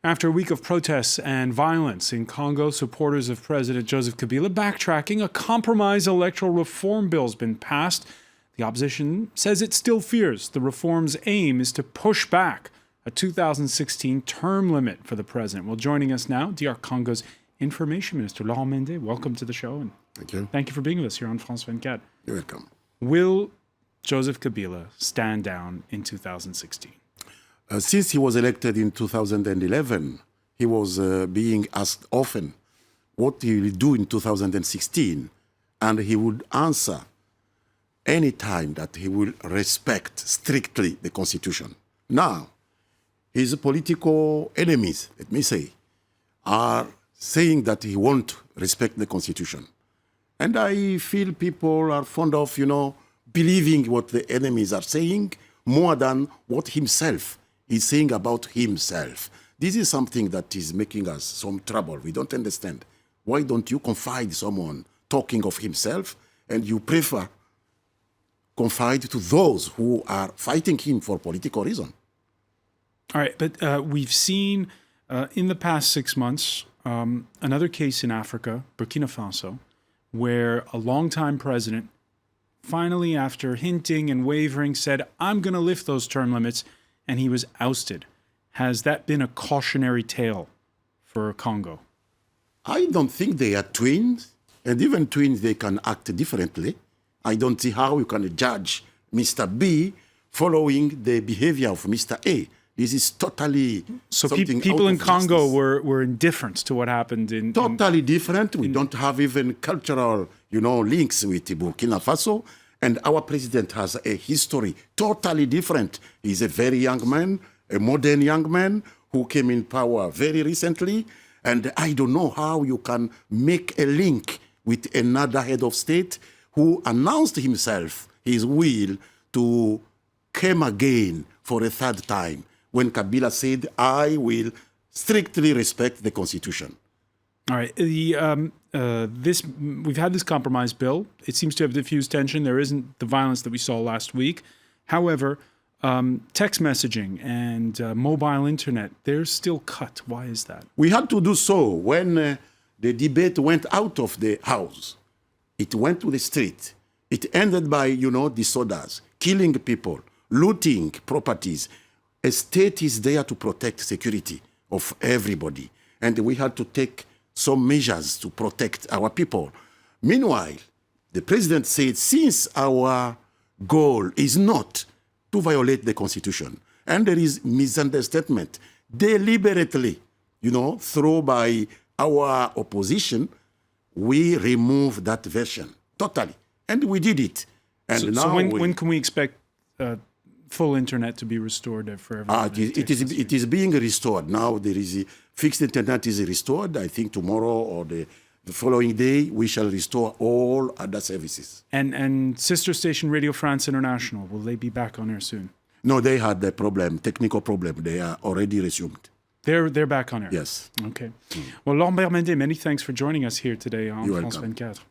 After a week of protests and violence in Congo, supporters of President Joseph Kabila backtracking. A compromise electoral reform bill has been passed. The opposition says it still fears the reform's aim is to push back a 2016 term limit for the president. Well, joining us now, DR Congo's Information Minister, Lambert Mendé. Welcome to the show. And thank you. Thank you for being with us here on France 24. You're welcome. Will Joseph Kabila stand down in 2016? Since he was elected in 2011, he was being asked often what he will do in 2016, and he would answer any time that he will respect strictly the Constitution. Now, his political enemies, let me say, are saying that he won't respect the Constitution. And I feel people are fond of, believing what the enemies are saying more than what himself is saying about himself. This is something that is making us some trouble. We don't understand. Why don't you confide someone talking of himself and you prefer confide to those who are fighting him for political reason? All right, but we've seen in the past 6 months another case in Africa, Burkina Faso, where a longtime president finally, after hinting and wavering, said, I'm going to lift those term limits, and he was ousted. Has that been a cautionary tale for Congo? I don't think they are twins, and even twins, they can act differently. I don't see how you can judge Mr. B following the behavior of Mr. A. This is totally so people in Congo were indifferent to what happened in... Totally different. We don't have even cultural, links with Burkina Faso. And our president has a history totally different. He's a very young man, a modern young man who came in power very recently. And I don't know how you can make a link with another head of state who announced himself his will to come again for a third time, when Kabila said, I will strictly respect the Constitution. All right. We've had this compromise bill. It seems to have diffused tension. There isn't the violence that we saw last week. However, text messaging and mobile internet, they're still cut. Why is that? We had to do so when the debate went out of the house. It went to the street. It ended by, disorders, killing people, looting properties. A state is there to protect security of everybody. And we had to take some measures to protect our people. Meanwhile, the president said, since our goal is not to violate the Constitution, and there is misunderstanding deliberately, thrown by our opposition, we remove that version totally. And we did it. And so when can we expect full internet to be restored for everyone? It is being restored. Now there is fixed internet is restored. I think tomorrow or the following day, we shall restore all other services. And sister station Radio France International, will they be back on air soon? No, they had a problem, technical problem. They are already resumed. They're back on air? Yes. Okay. Well, Lambert Mendé, many thanks for joining us here today on You're France welcome. 24.